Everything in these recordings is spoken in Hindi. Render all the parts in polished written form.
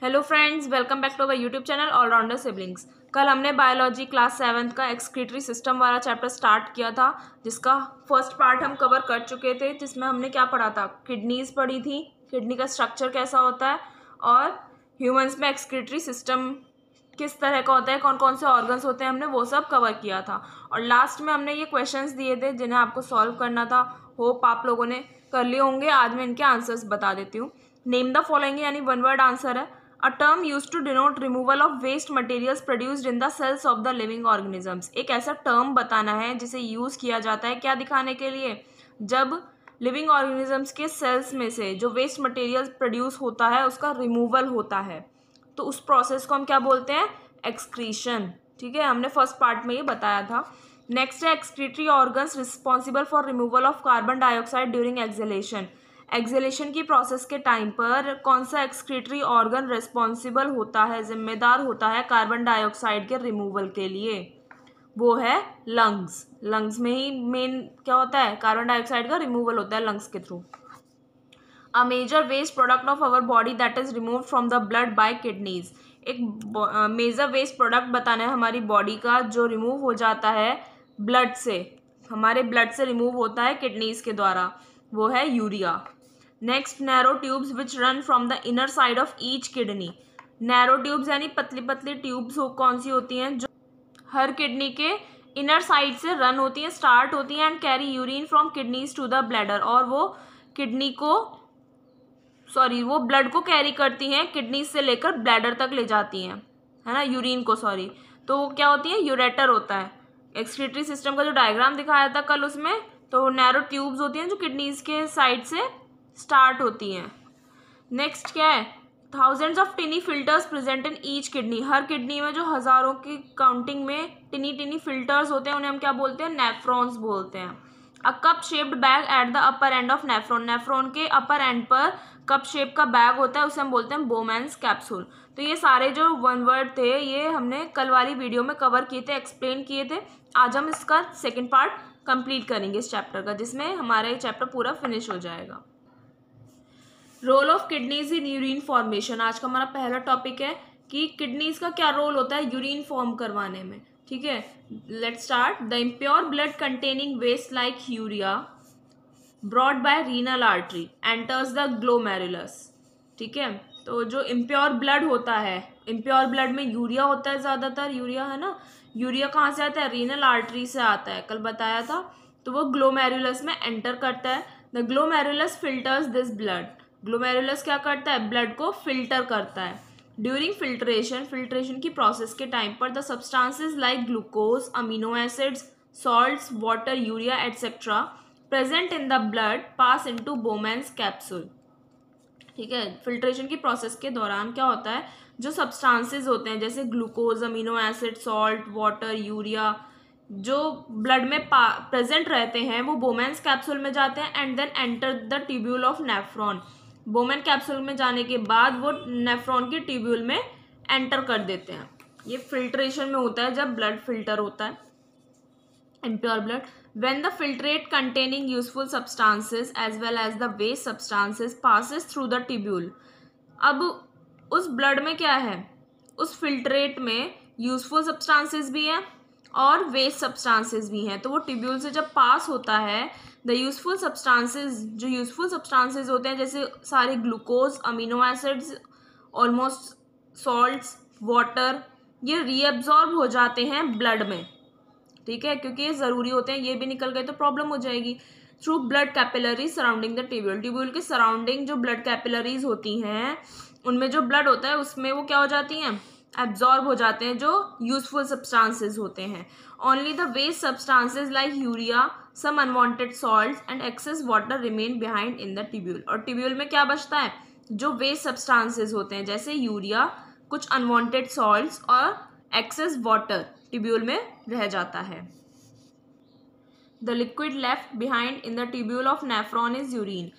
Hello friends, welcome back to our YouTube channel allrounder siblings. कल हमने बायोलॉजी क्लास 7th का एक्सक्रीटरी सिस्टम वाला चैप्टर स्टार्ट किया था, जिसका फर्स्ट पार्ट हम कवर कर चुके थे। जिसमें हमने क्या पढ़ा था, किडनीज पढ़ी थी, किडनी का स्ट्रक्चर कैसा होता है और ह्यूमंस में एक्सक्रीटरी सिस्टम किस तरह का होता है, कौन कौन से ऑर्गन्स होते हैं, हमने वो सब कवर किया था। और लास्ट में हमने ये क्वेश्चंस दिए थे जिन्हें आपको सॉल्व करना था। होप आप लोगों ने कर लिए होंगे। आज मैं इनके आंसर्स बता देती हूँ। नेम द फॉलोइंग यानी वन वर्ड आंसर है। A term used to denote removal of waste materials produced in the cells of the living organisms। एक ऐसा टर्म बताना है जिसे यूज किया जाता है क्या दिखाने के लिए, जब लिविंग ऑर्गेनिजम्स के सेल्स में से जो वेस्ट मटेरियल प्रोड्यूस होता है उसका रिमूवल होता है, तो उस प्रोसेस को हम क्या बोलते हैं, एक्सक्रीशन। ठीक है, हमने फर्स्ट पार्ट में ये बताया था। नेक्स्ट है excretory organs responsible for removal of carbon dioxide during exhalation. Exhalation की प्रोसेस के टाइम पर कौन सा एक्सक्रीटरी ऑर्गन रिस्पॉन्सिबल होता है, जिम्मेदार होता है कार्बन डाइऑक्साइड के रिमूवल के लिए, वो है लंग्स। लंग्स में ही मेन क्या होता है, कार्बन डाइऑक्साइड का रिमूवल होता है लंग्स के through. A major waste product of our body that is removed from the blood by kidneys. एक मेजर वेस्ट प्रोडक्ट बताना है हमारी बॉडी का जो रिमूव हो जाता है ब्लड से, हमारे ब्लड से रिमूव होता है किडनीज के द्वारा, वो है urea. Next, narrow tubes which run from the inner side of each kidney. Narrow tubes यानी पतली पतली ट्यूब्स कौन सी होती हैं, जो हर किडनी के इनर साइड से रन होती हैं, स्टार्ट होती हैं, and carry urine from kidneys to the bladder. और वो किडनी को वो ब्लड को कैरी करती हैं, किडनी से लेकर ब्लैडर तक ले जाती हैं, है ना, यूरिन को। तो वो क्या होती है, यूरेटर होता है। एक्सक्रीटरी सिस्टम का जो डायग्राम दिखाया था कल, उसमें तो नैरो ट्यूब्स होती हैं जो किडनीज के साइड से स्टार्ट होती हैं। नेक्स्ट क्या है, thousands of टिनी filters present in each kidney. Her kidney में जो हजारों की काउंटिंग में टिनी टिनी फिल्टर्स होते हैं, उन्हें हम क्या बोलते हैं, नेफ्रॉन्स बोलते हैं। A cup shaped bag at the upper end of nephron. Nephron के अपर एंड पर कप शेप का बैग होता है, उसे हम बोलते हैं बोमैन्स कैप्सूल। तो ये सारे जो वन वर्ड थे ये हमने कल वाली वीडियो में कवर किए थे, एक्सप्लेन किए थे। आज हम इसका सेकेंड पार्ट कंप्लीट करेंगे इस चैप्टर का, जिसमें हमारा ये चैप्टर पूरा फिनिश हो जाएगा। Role of kidneys in urine formation. आज का हमारा पहला टॉपिक है कि किडनीज का क्या रोल होता है यूरिन फॉर्म करवाने में। ठीक है, let's start. The impure blood containing waste like urea brought by renal artery enters the glomerulus. ठीक है, तो जो इम्प्योर ब्लड होता है, इम्प्योर ब्लड में यूरिया होता है, ज़्यादातर यूरिया, है ना। यूरिया कहाँ से आता है, रीनल आर्टरी से आता है, कल बताया था। तो वो ग्लोमेरुलस में एंटर करता है। The glomerulus filters this blood. Glomerulus क्या करता है, ब्लड को फिल्टर करता है। ड्यूरिंग फिल्ट्रेशन, फिल्ट्रेशन की प्रोसेस के टाइम पर the substances like glucose, amino acids, salts, water, urea etcetera present in the blood pass into Bowman's capsule. ठीक है, फिल्ट्रेशन की प्रोसेस के दौरान क्या होता है, जो सब्सटेंसेस होते हैं जैसे glucose, amino acid, salt, water, urea, जो ब्लड में प्रेजेंट रहते हैं वो बोमैन्स कैप्सूल में जाते हैं and then enter the tubule of nephron. Bowman capsule में जाने के बाद वो नेफ्रॉन के ट्यूब्यूल में एंटर कर देते हैं। ये फिल्ट्रेशन में होता है जब ब्लड फिल्टर होता है, impure blood. When the filtrate containing useful substances as well as the waste substances passes through the tubule. अब उस ब्लड में क्या है, उस फिल्ट्रेट में यूजफुल सब्सटेंसेस भी हैं और वेस्ट सब्सटेंसेस भी हैं। तो वो ट्यूब्यूल से जब पास होता है, द यूजफुल सब्सटेंसेस, जो यूजफुल सब्सटेंसेस होते हैं जैसे सारे glucose, amino acids, almost salts, water, ये रीअब्जॉर्ब हो जाते हैं ब्लड में। ठीक है, क्योंकि ये ज़रूरी होते हैं, ये भी निकल गए तो प्रॉब्लम हो जाएगी। Through blood capillaries surrounding the tubule. Tubule के सराउंडिंग जो ब्लड कैपिलरीज होती हैं, उनमें जो ब्लड होता है उसमें वो क्या हो जाती हैं, एब्जॉर्ब हो जाते हैं जो यूजफुल सब्सटेंसेस होते हैं। Only the waste substances like urea, some unwanted salts and excess water remain behind in the tubule. और ट्यूब्यूल में क्या बचता है, जो वेस्ट सब्सटेंसेस होते हैं जैसे यूरिया, कुछ अनवांटेड सॉल्ट्स और एक्सेस वाटर ट्यूब्यूल में रह जाता है। The liquid left behind in the tubule of nephron is urine.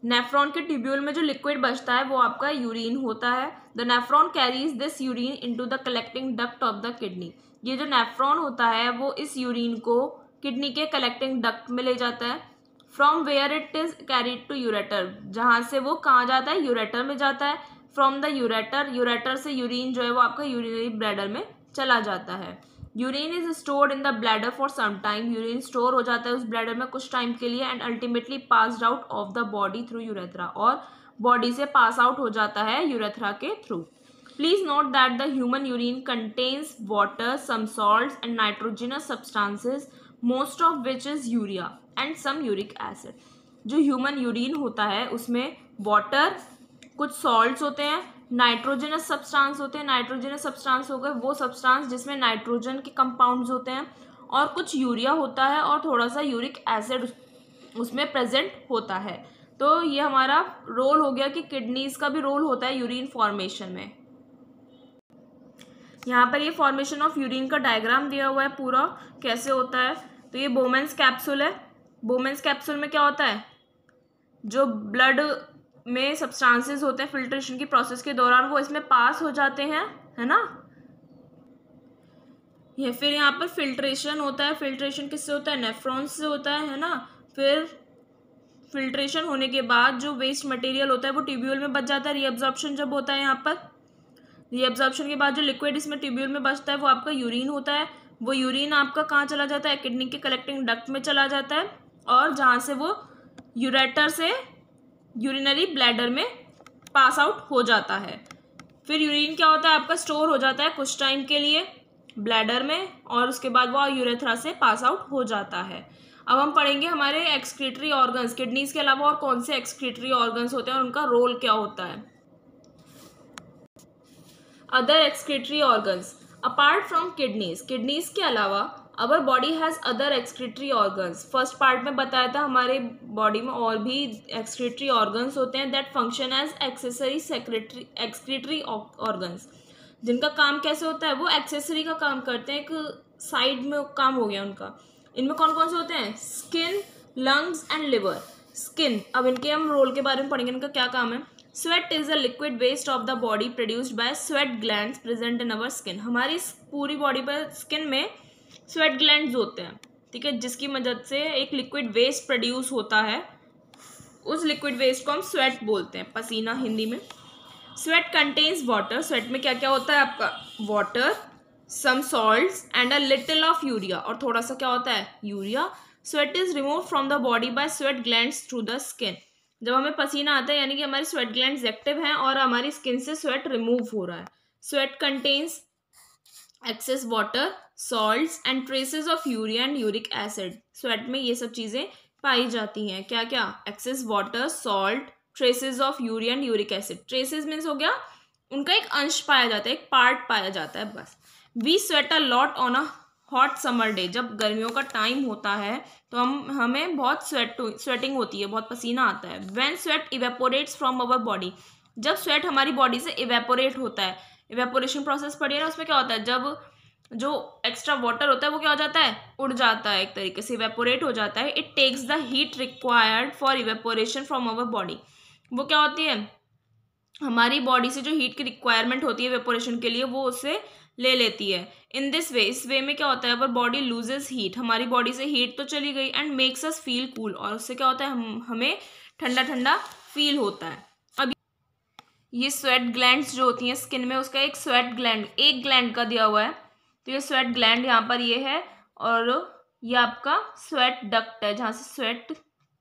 Nephron के ट्यूब्यूल में जो लिक्विड बचता है वो आपका यूरिन होता है। The nephron carries this urine into the collecting duct of the kidney. ये जो नेफ्रॉन होता है वो इस यूरिन को किडनी के कलेक्टिंग डक्ट में ले जाता है। From where it is carried to ureter, जहाँ से वो कहाँ जाता है, यूरेटर में जाता है। फ्रॉम द यूरेटर, यूरेटर से यूरिन जो है वो आपका यूरिनरी ब्लैडर में चला जाता है। Urine is stored in the bladder for some time, urine store हो जाता है उस ब्लैडर में कुछ टाइम के लिए, and ultimately passed out of the body through urethra, और बॉडी से पास आउट हो जाता है यूरेथ्रा के through. Please note that the human urine contains water, some salts and nitrogenous substances, most of which is urea and some uric acid. जो ह्यूमन यूरिन होता है उसमें वाटर, कुछ सॉल्ट्स होते हैं, नाइट्रोजनस सब्सटेंस होते हैं। नाइट्रोजनस सब्सटेंस हो गए वो सब्सटेंस जिसमें नाइट्रोजन के कंपाउंड्स होते हैं, और कुछ यूरिया होता है और थोड़ा सा यूरिक एसिड उसमें प्रेजेंट होता है। तो ये हमारा रोल हो गया कि किडनीज का भी रोल होता है यूरिन फॉर्मेशन में। यहाँ पर ये फॉर्मेशन ऑफ यूरिन का डायग्राम दिया हुआ है पूरा कैसे होता है। तो ये बोमेंस कैप्सूल है। बोमेंस कैप्सूल में क्या होता है, जो ब्लड में सब्सटेंसेस होते हैं फिल्ट्रेशन की प्रोसेस के दौरान वो इसमें पास हो जाते हैं, है ना। ये फिर यहाँ पर फिल्ट्रेशन होता है। फिल्ट्रेशन किससे होता है, नेफ्रॉन्स से होता है ना। फिर फिल्ट्रेशन होने के बाद जो वेस्ट मटेरियल होता है वो ट्यूब्यूल में बच जाता है। रीअब्जॉर्प्शन जब होता है यहाँ पर, रीअब्जॉर्प्शन के बाद जो लिक्विड इसमें ट्यूब्यूल में बचता है वो आपका यूरिन होता है। वो यूरिन आपका कहाँ चला जाता है, किडनी के कलेक्टिंग डक्ट में चला जाता है, और जहाँ से वो यूरेटर से यूरिनरी ब्लैडर में पास आउट हो जाता है। फिर यूरिन क्या होता है आपका, स्टोर हो जाता है कुछ टाइम के लिए ब्लैडर में, और उसके बाद वो यूरेथ्रा से पास आउट हो जाता है। अब हम पढ़ेंगे हमारे एक्सक्रीटरी ऑर्गन्स। किडनीज के अलावा और कौन से एक्सक्रीटरी ऑर्गन्स होते हैं और उनका रोल क्या होता है। Other excretory organs apart from kidneys, kidneys के अलावा our body has other excretory organs. First part में बताया था हमारे बॉडी में और भी एक्सक्रीटरी ऑर्गन्स होते हैं that function as accessory excretory organs, जिनका काम कैसे होता है, वो एक्सेसरी का काम करते हैं, एक साइड में काम हो गया उनका। इनमें कौन कौन से होते हैं, skin, lungs and liver. Skin, अब इनके हम रोल के बारे में पढ़ेंगे, इनका क्या काम है। Sweat is a liquid waste of the body produced by sweat glands present in our skin. हमारी पूरी बॉडी पर स्किन में स्वेट ग्लैंड्स होते हैं, ठीक है, जिसकी मदद से एक लिक्विड वेस्ट प्रोड्यूस होता है। उस लिक्विड वेस्ट को हम स्वेट बोलते हैं, पसीना हिंदी में। स्वेट कंटेन्स वाटर, स्वेट में क्या क्या होता है आपका, water, some salts and a little of urea, और थोड़ा सा क्या होता है, urea. Sweat is remove from the body by sweat glands through the skin. जब हमें पसीना आता है यानी कि हमारी स्वेट ग्लैंड्स एक्टिव हैं और हमारी स्किन से स्वेट रिमूव हो रहा है। Sweat contains excess water, salts and traces of urea and uric acid. Sweat में ये सब चीज़ें पाई जाती हैं, क्या क्या, excess water, salt, traces of urea and uric acid. Traces means हो गया उनका एक अंश पाया जाता है, एक पार्ट पाया जाता है बस। We sweat a lot on a hot summer day, जब गर्मियों का टाइम होता है तो हमें बहुत स्वेटिंग होती है, बहुत पसीना आता है। When sweat evaporates from our body, जब स्वेट हमारी बॉडी से इवेपोरेट होता है, इवेपोरेशन प्रोसेस पढ़िए ना, उसमें क्या होता है, जब जो एक्स्ट्रा वाटर होता है वो क्या हो जाता है, उड़ जाता है, एक तरीके से इवेपोरेट हो जाता है। It takes the heat required for evaporation from our body. वो क्या होती है, हमारी बॉडी से जो हीट की रिक्वायरमेंट होती है इवेपोरेशन के लिए वो उससे ले लेती है। इन दिस वे, इस वे में क्या होता है, अवर बॉडी लूजेस हीट, हमारी बॉडी से हीट तो चली गई, and makes us feel cool, और उससे क्या होता है, हमें ठंडा ठंडा फील होता है। अब ये स्वेट ग्लैंड्स जो होती हैं स्किन में, उसका एक स्वेट ग्लैंड, एक ग्लैंड का दिया हुआ है, तो ये स्वेट ग्लैंड यहाँ पर ये है, और ये आपका स्वेट डक्ट है जहाँ से स्वेट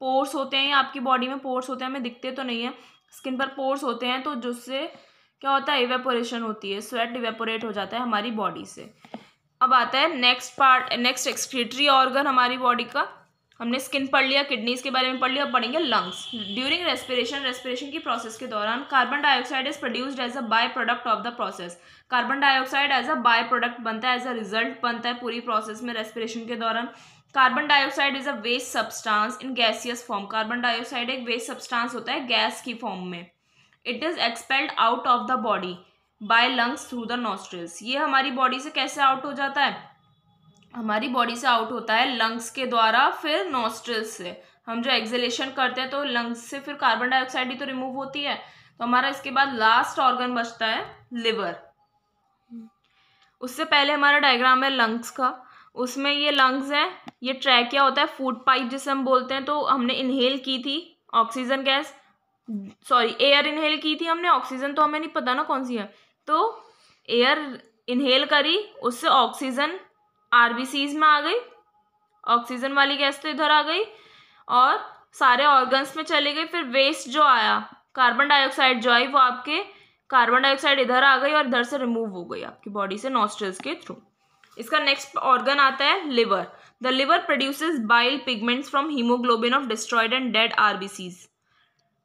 पोर्स होते हैं, या आपकी बॉडी में पोर्स होते हैं, हमें दिखते तो नहीं है, स्किन पर पोर्स होते हैं, तो जिससे क्या होता है, इवेपोरेशन होती है, स्वेट इवेपोरेट हो जाता है हमारी बॉडी से। अब आता है next part, next excretory organ हमारी बॉडी का। हमने स्किन पढ़ लिया, किडनीज के बारे में पढ़ लिया, अब पढ़ेंगे लंग्स। ड्यूरिंग रेस्पिरेशन, रेस्पिरेशन की प्रोसेस के दौरान carbon dioxide is produced as a by product of the process. Carbon dioxide as a by product बनता है, एज अ रिजल्ट बनता है पूरी प्रोसेस में रेस्पिरेशन के दौरान। Carbon dioxide is a waste substance in gaseous form. Carbon dioxide एक वेस्ट सब्सटेंस होता है गैस की फॉर्म में। It is expelled out of the body by lungs through the nostrils. ये हमारी बॉडी से कैसे आउट हो जाता है, हमारी बॉडी से आउट होता है लंग्स के द्वारा, फिर नॉस्ट्रिल्स से। हम जो एक्सहेलेशन करते हैं तो लंग्स से फिर कार्बन डाइऑक्साइड ही तो रिमूव होती है। तो हमारा इसके बाद लास्ट ऑर्गन बचता है लिवर। उससे पहले हमारा डायग्राम है लंग्स का, उसमें ये लंग्स हैं, ये ट्रैकिया होता है, फूड पाइप जिसे हम बोलते हैं। तो हमने इनहेल की थी oxygen gas, sorry air inhale की थी हमने, ऑक्सीजन तो हमें नहीं पता ना कौन सी है, तो एयर इनहेल करी, उससे ऑक्सीजन आरबीसीज में आ गई, ऑक्सीजन वाली गैस तो इधर आ गई और सारे ऑर्गन्स में चली गई। फिर वेस्ट जो आया, कार्बन डाइऑक्साइड जो आई, वो आपके कार्बन डाइऑक्साइड इधर आ गई और इधर से रिमूव हो गई आपकी बॉडी से नॉस्ट्रल्स के थ्रू। इसका नेक्स्ट ऑर्गन आता है liver. The liver produces bile pigments from haemoglobin of destroyed and dead RBCs.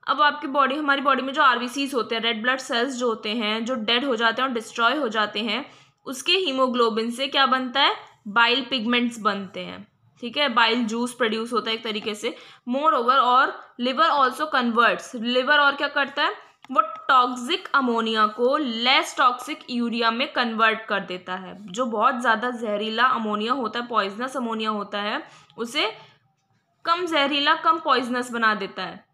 अब आपकी बॉडी, हमारी बॉडी में जो आरबीसीज होते हैं, रेड ब्लड सेल्स जो होते हैं, जो डेड हो जाते हैं और डिस्ट्रॉय हो जाते हैं, उसके हीमोग्लोबिन से क्या बनता है, बाइल पिगमेंट्स बनते हैं। ठीक है, बाइल जूस प्रोड्यूस होता है एक तरीके से। मोर ओवर, और लिवर ऑल्सो कन्वर्ट्स, लिवर और क्या करता है, वो टॉक्सिक अमोनिया को लेस टॉक्सिक यूरिया में कन्वर्ट कर देता है। जो बहुत ज़्यादा जहरीला अमोनिया होता है, पॉइजनस अमोनिया होता है, उसे कम जहरीला, कम पॉइजनस बना देता है।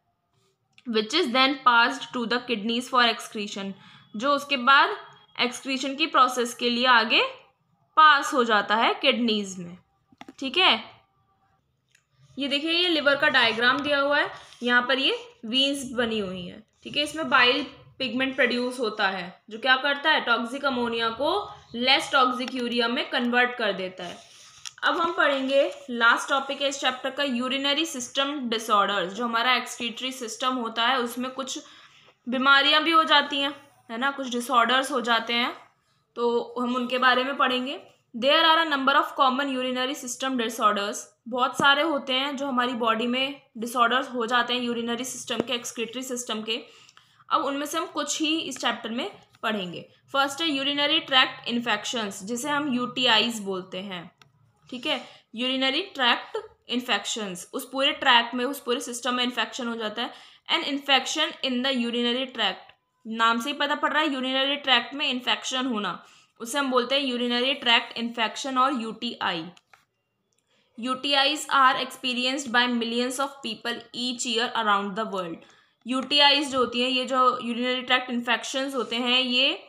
Which is then passed to the kidneys for excretion, जो उसके बाद एक्सक्रीशन की प्रोसेस के लिए आगे पास हो जाता है किडनीज में। ठीक है, ये देखिए, ये लिवर का डायग्राम दिया हुआ है, यहाँ पर ये वीन्स बनी हुई हैं। ठीक है, इसमें बाइल पिगमेंट प्रोड्यूस होता है जो क्या करता है, टॉक्सिक अमोनिया को लेस टॉक्सिक यूरिया में कन्वर्ट कर देता है। अब हम पढ़ेंगे लास्ट टॉपिक है इस चैप्टर का, यूरिनरी सिस्टम डिसऑर्डर्स। जो हमारा एक्सक्रीटरी सिस्टम होता है उसमें कुछ बीमारियां भी हो जाती हैं, है ना, कुछ डिसऑर्डर्स हो जाते हैं, तो हम उनके बारे में पढ़ेंगे। There are a number of common urinary system disorders. बहुत सारे होते हैं जो हमारी बॉडी में डिसऑर्डर्स हो जाते हैं यूरिनरी सिस्टम के, एक्सक्रीटरी सिस्टम के। अब उनमें से हम कुछ ही इस चैप्टर में पढ़ेंगे। फर्स्ट है यूरिनरी ट्रैक्ट इन्फेक्शंस, जिसे हम यूटीआईज बोलते हैं। ठीक है, यूरिनरी ट्रैक्ट इन्फेक्शंस, उस पूरे ट्रैक में, उस पूरे सिस्टम में इन्फेक्शन हो जाता है। An infection in the urinary tract, नाम से ही पता पड़ रहा है यूरिनरी ट्रैक्ट में इन्फेक्शन होना, उसे हम बोलते हैं यूरिनरी ट्रैक्ट इन्फेक्शन और UTI. UTIs are experienced by millions of people each year around the world. UTIs जो होती हैं, ये जो यूरिनरी ट्रैक्ट इन्फेक्शंस होते हैं, ये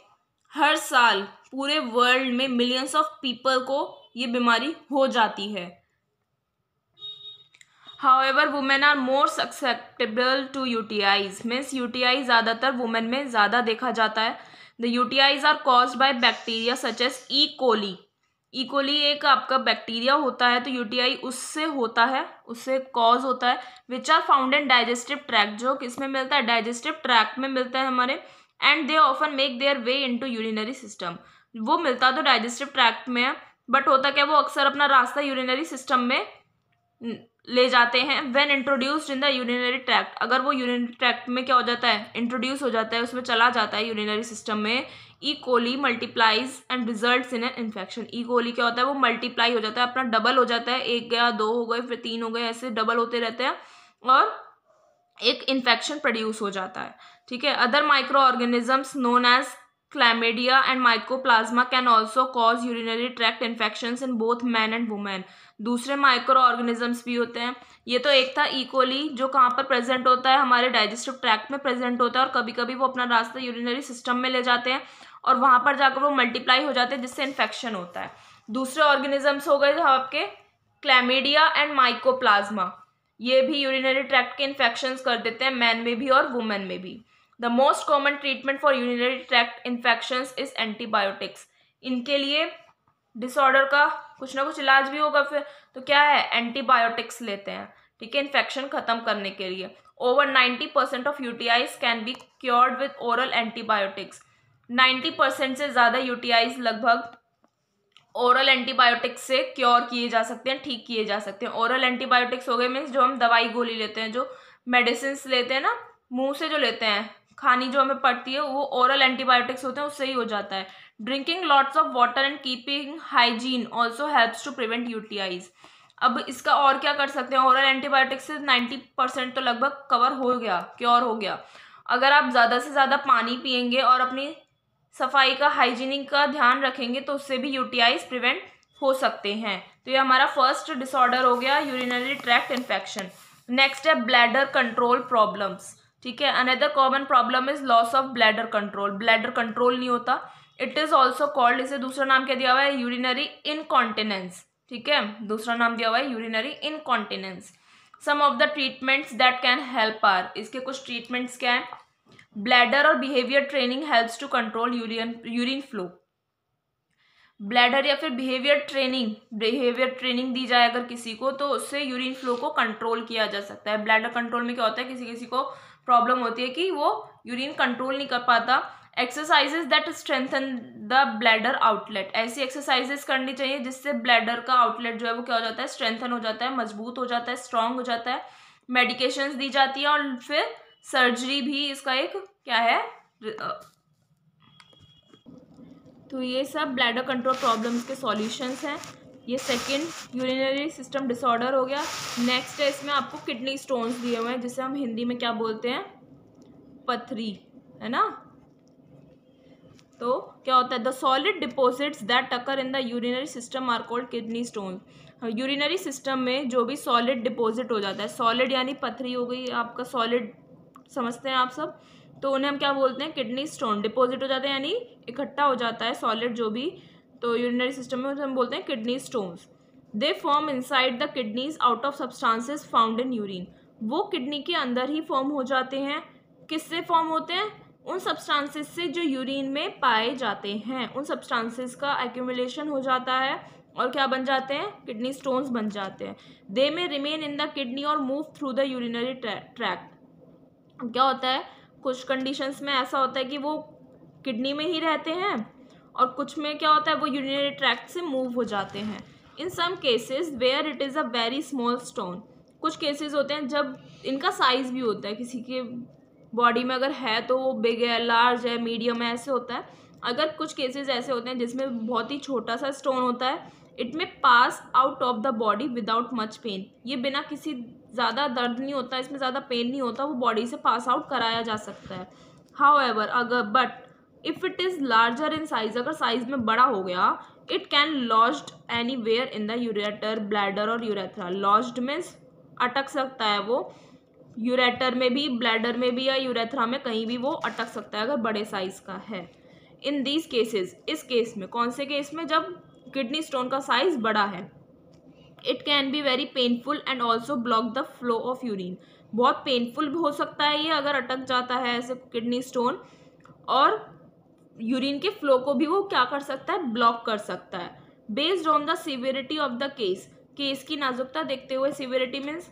हर साल पूरे वर्ल्ड में मिलियंस ऑफ पीपल को ये बीमारी हो जाती है। However women are more susceptible to UTIs, means UTI ज़्यादातर वुमेन में ज़्यादा देखा जाता है। The UTIs are caused by bacteria such as E coli. E coli एक आपका बैक्टीरिया होता है, तो यूटीआई उससे होता है, उससे कॉज होता है। Which are found in digestive tract, जो किसमें मिलता है, डाइजेस्टिव ट्रैक्ट में मिलता है हमारे। And they often make their way into urinary system, वो मिलता तो डाइजेस्टिव ट्रैक्ट में है, बट होता क्या, वो अक्सर अपना रास्ता यूरिनरी सिस्टम में ले जाते हैं। When introduced in the urinary tract, अगर वो यूरिनरी ट्रैक्ट में क्या हो जाता है, इंट्रोड्यूस हो जाता है, उसमें चला जाता है यूरिनरी सिस्टम में, E coli multiplies and results in an infection. E coli क्या होता है, वो मल्टीप्लाई हो जाता है, अपना डबल हो जाता है, एक गया, दो हो गए, फिर तीन हो गए, ऐसे डबल होते रहते हैं और एक इन्फेक्शन प्रोड्यूस हो जाता है। ठीक है, other micro organisms known as chlamydia and mycoplasma can also cause urinary tract infections in both man and women. दूसरे माइक्रो ऑर्गेनिजम्स भी होते हैं। ये तो एक था ई कोली, जो कहाँ पर प्रेजेंट होता है, हमारे डाइजेस्टिव ट्रैक्ट में प्रेजेंट होता है, और कभी कभी वो अपना रास्ता यूरिनरी सिस्टम में ले जाते हैं और वहाँ पर जाकर वो मल्टीप्लाई हो जाते हैं, जिससे इन्फेक्शन होता है। दूसरे ऑर्गेनिजम्स हो गए जो आपके क्लैमिडिया एंड माइकोप्लाज्मा, ये भी यूरिनरी ट्रैक्ट के इन्फेक्शंस कर देते हैं, मैन में भी और वुमेन में भी। The most common treatment for urinary tract infections is antibiotics. इनके लिए डिसऑर्डर का कुछ ना कुछ इलाज भी होगा, फिर तो क्या है, एंटीबायोटिक्स लेते हैं। ठीक है, इन्फेक्शन खत्म करने के लिए। Over 90% of UTIs can be cured with oral antibiotics. 90% से ज़्यादा यूटीआईज लगभग ओरल एंटीबायोटिक्स से क्योर किए जा सकते हैं, ठीक किए जा सकते हैं। ओरल एंटीबायोटिक्स हो गए मीन्स जो हम दवाई गोली लेते हैं, जो मेडिसिन लेते हैं ना, मुंह से जो लेते हैं, खानी जो हमें पड़ती है, वो ओरल एंटीबायोटिक्स होते हैं, उससे ही हो जाता है। Drinking lots of water and keeping hygiene also helps to prevent UTIs. अब इसका और क्या कर सकते हैं, ओरल एंटीबायोटिक्स से 90% तो लगभग कवर हो गया, क्योर हो गया। अगर आप ज़्यादा से ज़्यादा पानी पियेंगे और अपनी सफाई का, हाइजीनिक का ध्यान रखेंगे, तो उससे भी यूटीआईज प्रिवेंट हो सकते हैं। तो ये हमारा फर्स्ट डिसऑर्डर हो गया, यूरिनरी ट्रैक्ट इन्फेक्शन। नेक्स्ट है ब्लैडर कंट्रोल प्रॉब्लम्स। ठीक है, another common problem is loss of bladder control. Bladder control नहीं होता, इट इज ऑल्सो कॉल्ड, इसे दूसरा नाम क्या दिया हुआ है, यूरिनरी इनकॉन्टिनेंस। ठीक है, दूसरा नाम दिया हुआ है urinary incontinence. Some of the treatments that can help are, इसके कुछ ट्रीटमेंट्स क्या है? ब्लैडर और behaviour training helps to control urine flow. Bladder या फिर बिहेवियर ट्रेनिंग दी जाए अगर किसी को, तो उससे यूरिन फ्लो को कंट्रोल किया जा सकता है। ब्लैडर कंट्रोल में क्या होता है, किसी किसी को प्रॉब्लम होती है कि वो यूरिन कंट्रोल नहीं कर पाता। Exercises that strengthen the bladder outlet, ऐसी एक्सरसाइजेस करनी चाहिए जिससे ब्लैडर का आउटलेट जो है वो क्या हो जाता है, स्ट्रेंथन हो जाता है, मजबूत हो जाता है, स्ट्रांग हो जाता है। मेडिकेशंस दी जाती है और फिर सर्जरी भी इसका एक क्या है। तो ये सब ब्लैडर कंट्रोल प्रॉब्लम्स के सॉल्यूशंस हैं। ये सेकंड यूरिनरी सिस्टम डिसऑर्डर हो गया। नेक्स्ट है, इसमें आपको किडनी स्टोन्स दिए हुए हैं जिसे हम हिंदी में क्या बोलते हैं, पथरी, है ना। तो क्या होता है, the solid deposits that occur in the urinary system are called kidney stone. Urinary system में जो भी सॉलिड डिपॉजिट हो जाता है, सॉलिड यानी पथरी हो गई आपका, सॉलिड समझते हैं आप सब, तो उन्हें हम क्या बोलते हैं, किडनी स्टोन। डिपॉजिट हो जाते हैं यानी इकट्ठा हो जाता है सॉलिड जो भी, तो यूरिनरी सिस्टम में हम बोलते हैं kidney stones. They form inside the kidneys out of substances found in urine, वो किडनी के अंदर ही फॉर्म हो जाते हैं। किससे फॉर्म होते हैं, उन सब्सटेंसेस से जो यूरिन में पाए जाते हैं, उन सब्सटेंसेस का एक्यूमुलेशन हो जाता है और क्या बन जाते हैं, किडनी स्टोन्स बन जाते हैं। दे में रिमेन इन द किडनी और move through the urinary tract. क्या होता है, कुछ कंडीशंस में ऐसा होता है कि वो किडनी में ही रहते हैं और कुछ में क्या होता है, वो यूरिनरी ट्रैक्ट से मूव हो जाते हैं। In some cases where it is a very small stone, कुछ केसेस होते हैं जब इनका साइज भी होता है, किसी के बॉडी में अगर है तो वो बिग है, लार्ज है, मीडियम है, ऐसे होता है। अगर कुछ केसेस ऐसे होते हैं जिसमें बहुत ही छोटा सा स्टोन होता है, इट में pass out of the body without much pain, ये बिना किसी ज़्यादा दर्द नहीं होता, इसमें ज़्यादा पेन नहीं होता, वो बॉडी से पास आउट कराया जा सकता है। हाउएवर अगर but if it is larger in size, अगर साइज में बड़ा हो गया, it can lodged anywhere in the ureter, bladder और यूरेथ्रा। लॉज्ड मीन्स अटक सकता है वो, यूरेटर में भी, ब्लैडर में भी या यूरेथ्रा में, कहीं भी वो अटक सकता है अगर बड़े साइज का है। इन दीज केसेस, इस केस में, कौन से केस में, जब किडनी स्टोन का साइज बड़ा है। It can be very painful and also block the flow of urine, बहुत पेनफुल हो सकता है ये अगर अटक जाता है ऐसे किडनी स्टोन, और यूरिन के फ्लो को भी वो क्या कर सकता है, ब्लॉक कर सकता है। Based on the severity of the case, case की नाजुकता देखते हुए, सिवियरिटी मीन्स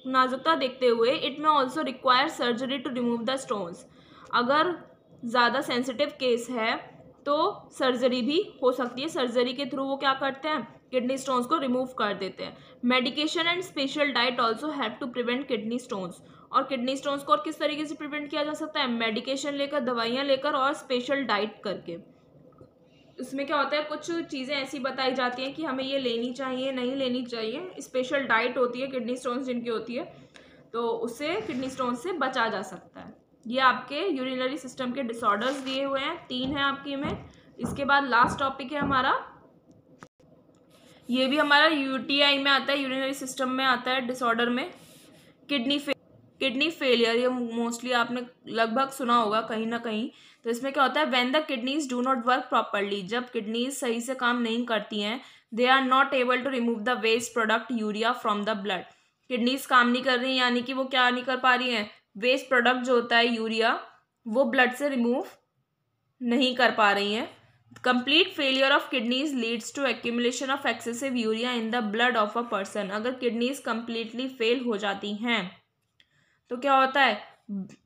नाजुकता देखते हुए, it may also require surgery to remove the stones, अगर ज़्यादा सेंसिटिव केस है तो सर्जरी भी हो सकती है। सर्जरी के थ्रू वो क्या करते हैं, किडनी स्टोन्स को रिमूव कर देते हैं। Medication and special diet also have to prevent kidney stones, और किडनी स्टोन्स को और किस तरीके से प्रिवेंट किया जा सकता है, मेडिकेशन लेकर, दवाइयाँ लेकर और स्पेशल डाइट करके। इसमें क्या होता है, कुछ चीज़ें ऐसी बताई जाती हैं कि हमें ये लेनी चाहिए, नहीं लेनी चाहिए। स्पेशल डाइट होती है किडनी स्टोन्स जिनकी होती है, तो उससे किडनी स्टोन्स से बचा जा सकता है। ये आपके यूरिनरी सिस्टम के डिसऑर्डर्स दिए हुए हैं, 3 हैं आपके में। इसके बाद लास्ट टॉपिक है हमारा, ये भी हमारा यूटीआई में आता है, यूरिनरी सिस्टम में आता है डिसऑर्डर में, किडनी फेलियर। ये मोस्टली आपने लगभग सुना होगा कहीं ना कहीं। तो इसमें क्या होता है, when the kidneys do not work properly, जब किडनीज सही से काम नहीं करती हैं, they are not able to remove the waste product urea from the blood. Kidneys काम नहीं कर रही, यानी कि वो क्या नहीं कर पा रही हैं, वेस्ट प्रोडक्ट जो होता है यूरिया, वो ब्लड से रिमूव नहीं कर पा रही हैं। Complete failure of kidneys leads to accumulation of excessive urea in the blood of a person. अगर किडनीज कंप्लीटली फेल हो जाती हैं तो क्या होता है,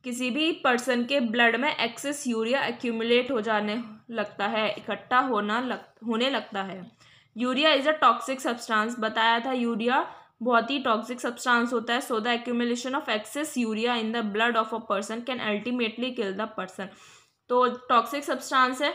किसी भी पर्सन के ब्लड में एक्सेस यूरिया एक्यूमुलेट हो जाने लगता है, इकट्ठा होने लगता है। Urea is a toxic substance, बताया था यूरिया बहुत ही टॉक्सिक सब्सटेंस होता है। So the accumulation of excess urea in the blood of a person can ultimately kill the person. तो टॉक्सिक सब्सटेंस है,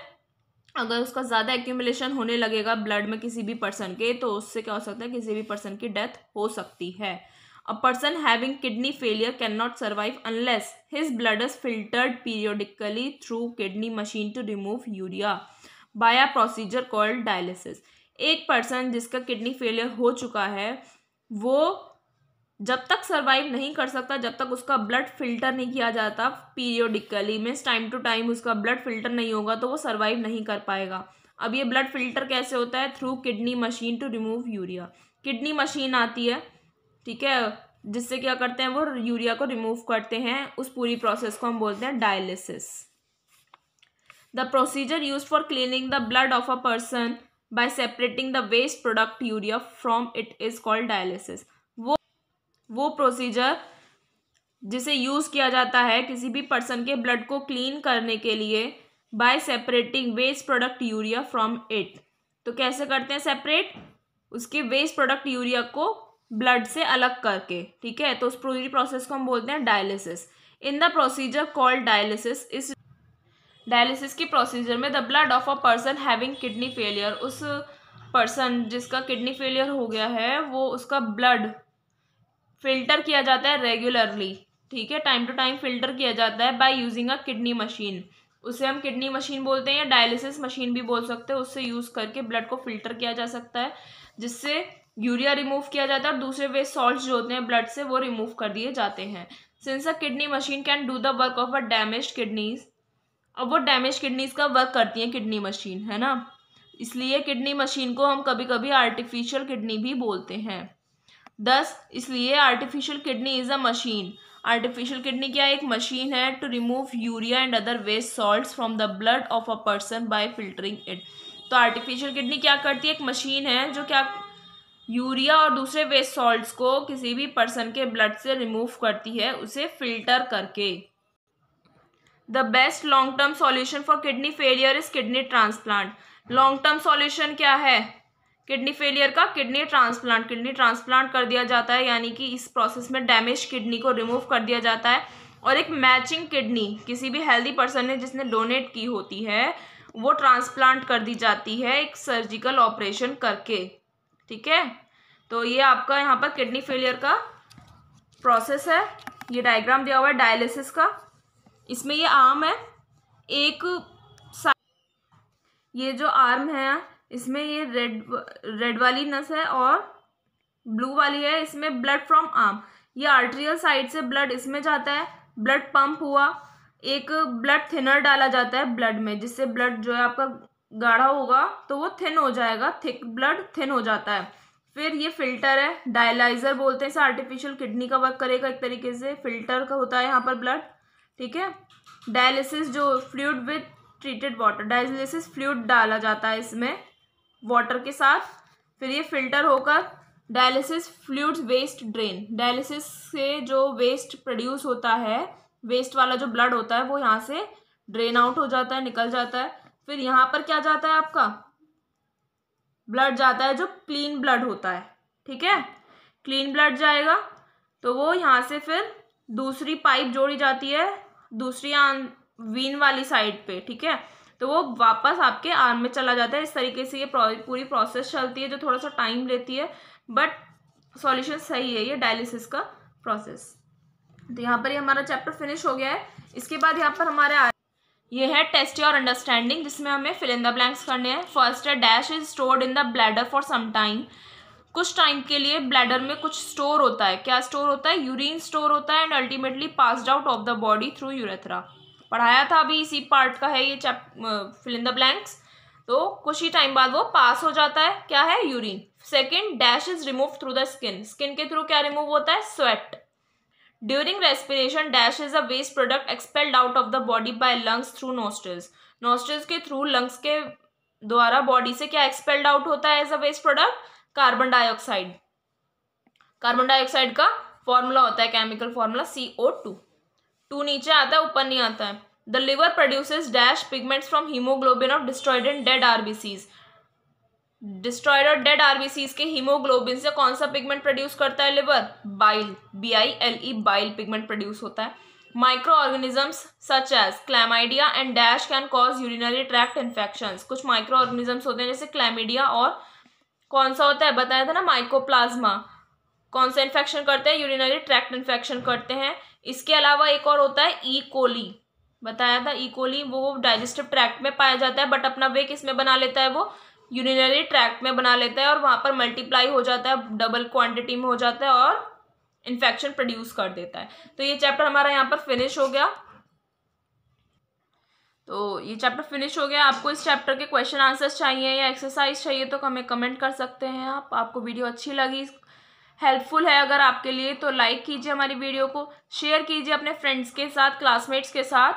अगर उसका ज़्यादा एक्यूमुलेशन होने लगेगा ब्लड में किसी भी पर्सन के, तो उससे क्या हो सकता है, किसी भी पर्सन की डेथ हो सकती है। A person having kidney failure cannot survive unless his blood is filtered periodically through kidney machine to remove urea by a procedure called dialysis. एक पर्सन जिसका किडनी फेलियर हो चुका है, वो जब तक सर्वाइव नहीं कर सकता जब तक उसका ब्लड फिल्टर नहीं किया जाता periodically, means time to time उसका ब्लड फिल्टर नहीं होगा तो वो सर्वाइव नहीं कर पाएगा। अब ये ब्लड फिल्टर कैसे होता है, through kidney machine to remove urea. Kidney machine आती है, ठीक है, जिससे क्या करते हैं, वो यूरिया को रिमूव करते हैं। उस पूरी प्रोसेस को हम बोलते हैं dialysis. The procedure used for cleaning the blood of a person by separating the waste product urea from it is called dialysis. वो प्रोसीजर जिसे यूज किया जाता है किसी भी पर्सन के ब्लड को क्लीन करने के लिए by separating waste product urea from it. तो कैसे करते हैं सेपरेट? उसके वेस्ट प्रोडक्ट यूरिया को ब्लड से अलग करके, ठीक है। तो उस पूरी प्रोसेस को हम बोलते हैं dialysis. In the procedure called dialysis, इस डायलिसिस की प्रोसीजर में the blood of a person having kidney failure, उस पर्सन जिसका किडनी फेलियर हो गया है, वो उसका ब्लड फिल्टर किया जाता है रेगुलरली, ठीक है, टाइम टू टाइम फिल्टर किया जाता है by using a kidney machine. उसे हम किडनी मशीन बोलते हैं या डायलिसिस मशीन भी बोल सकते हैं। उससे यूज करके ब्लड को फिल्टर किया जा सकता है, जिससे यूरिया रिमूव किया जाता है और दूसरे वेस्ट सॉल्ट्स जो होते हैं ब्लड से, वो रिमूव कर दिए जाते हैं। Since a kidney machine can do the work of a damaged kidneys, अब वो डैमेज किडनीज का वर्क करती है किडनी मशीन, है ना, इसलिए किडनी मशीन को हम कभी कभी आर्टिफिशियल किडनी भी बोलते हैं। इसलिए artificial kidney is a machine. Artificial kidney क्या है? एक मशीन है to remove urea and other waste salts from the blood of a person by filtering it. तो आर्टिफिशियल किडनी क्या करती है? एक मशीन है जो क्या यूरिया और दूसरे वेस्ट सॉल्ट्स को किसी भी पर्सन के ब्लड से रिमूव करती है, उसे फिल्टर करके। The best long term solution for kidney failure is kidney transplant. Long term solution क्या है किडनी फेलियर का? Kidney transplant. किडनी ट्रांसप्लांट कर दिया जाता है, यानी कि इस प्रोसेस में डैमेज किडनी को रिमूव कर दिया जाता है और एक मैचिंग किडनी किसी भी हेल्दी पर्सन ने जिसने डोनेट की होती है, वो ट्रांसप्लांट कर दी जाती है एक सर्जिकल ऑपरेशन करके, ठीक है। तो ये आपका यहाँ पर किडनी फेलियर का प्रोसेस है। ये डायग्राम दिया हुआ है डायलिसिस का। इसमें ये आर्म है, ये जो आर्म है इसमें ये रेड वाली नस है और ब्लू वाली है, इसमें ब्लड फ्रॉम आर्म, ये आर्टेरियल साइड से ब्लड इसमें जाता है, ब्लड पंप हुआ, एक ब्लड थिनर डाला जाता है ब्लड में, जिससे ब्लड जो है आपका गाढ़ा होगा तो वो थिन हो जाएगा, थिक ब्लड थिन हो जाता है। फिर ये फिल्टर है, डायलाइजर बोलते हैं इसे, आर्टिफिशियल किडनी का वर्क करेगा एक तरीके से, फिल्टर का होता है यहाँ पर ब्लड, ठीक है। डायलिसिस जो fluid with treated water, dialysis fluid डाला जाता है इसमें वाटर के साथ, फिर ये फिल्टर होकर dialysis fluids waste drain, dialysis से जो वेस्ट प्रोड्यूस होता है, वेस्ट वाला जो ब्लड होता है वो यहाँ से ड्रेन आउट हो जाता है, निकल जाता है। फिर यहाँ पर क्या जाता है? आपका ब्लड जाता है जो क्लीन ब्लड होता है, ठीक है, क्लीन ब्लड जाएगा तो वो यहाँ से फिर दूसरी पाइप जोड़ी जाती है दूसरी वीन वाली साइड पे, ठीक है, तो वो वापस आपके आर्म में चला जाता है। इस तरीके से ये पूरी प्रोसेस चलती है जो थोड़ा सा टाइम लेती है, बट सॉल्यूशन सही है ये डायलिसिस का प्रोसेस। तो यहाँ पर ये हमारा चैप्टर फिनिश हो गया है। इसके बाद यहाँ पर हमारे ये है टेस्ट योर अंडरस्टैंडिंग, जिसमें हमें फिल इन द ब्लैंक्स करने हैं। फर्स्ट है dash is stored in the bladder for some time, कुछ टाइम के लिए ब्लैडर में कुछ स्टोर होता है। क्या स्टोर होता है? यूरिन स्टोर होता है and ultimately passed out of the body through urethra. पढ़ाया था अभी, इसी पार्ट का है ये फिल इन द ब्लैंक्स। तो कुछ ही टाइम बाद वो पास हो जाता है, क्या है? Urine. Second, dash is remove through the skin, skin के थ्रू क्या रिमूव होता है? Sweat. During respiration dash is a waste product expelled out of the body by lungs through nostrils, nostrils के थ्रू लंग्स के द्वारा बॉडी से क्या एक्सपेल्ड आउट होता है as a waste product? Carbon dioxide. Carbon dioxide का फॉर्मूला होता है, केमिकल फॉर्मूला CO2। 2 नीचे आता है, ऊपर नहीं आता है। The liver produces dash pigments from haemoglobin of destroyed and dead RBCs, destroyed और डेड आरबीसीज के हीमोग्लोबिन से कौन सा पिगमेंट प्रोड्यूस करता है liver? Bile, BILE, bile pigment produce होता है। Micro organisms such as chlamydia and dash can cause urinary tract infections, कुछ माइक्रो ऑर्गेनिजम्स होते हैं जैसे क्लैमिडिया और कौन सा होता है बताया था ना, माइकोप्लाज्मा, कौन सा इन्फेक्शन करते हैं? यूरिनरी ट्रैक्ट इन्फेक्शन करते हैं। इसके अलावा एक और होता है ई कोली, बताया था ई कोली, वो डाइजेस्टिव ट्रैक्ट में पाया जाता है, बट अपना वे किस में बना लेता है? वो यूरिनरी ट्रैक्ट में बना लेता है और वहां पर मल्टीप्लाई हो जाता है, डबल क्वांटिटी में हो जाता है और इन्फेक्शन प्रोड्यूस कर देता है। तो ये चैप्टर हमारा यहाँ पर फिनिश हो गया। तो ये चैप्टर फिनिश हो गया। आपको इस चैप्टर के क्वेश्चन आंसर्स चाहिए या एक्सरसाइज चाहिए तो हमें कमेंट कर सकते हैं आप। आपको वीडियो अच्छी लगी हेल्पफुल है अगर आपके लिए तो लाइक कीजिए हमारी वीडियो को, शेयर कीजिए अपने फ्रेंड्स के साथ, क्लासमेट्स के साथ,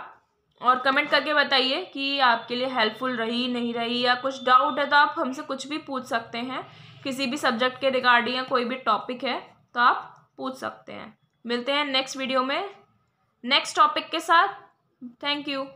और कमेंट करके बताइए कि आपके लिए हेल्पफुल रही नहीं रही, या कुछ डाउट है तो आप हमसे कुछ भी पूछ सकते हैं। किसी भी सब्जेक्ट के रिगार्डिंग या कोई भी टॉपिक है तो आप पूछ सकते हैं। मिलते हैं नेक्स्ट वीडियो में नेक्स्ट टॉपिक के साथ। Thank you.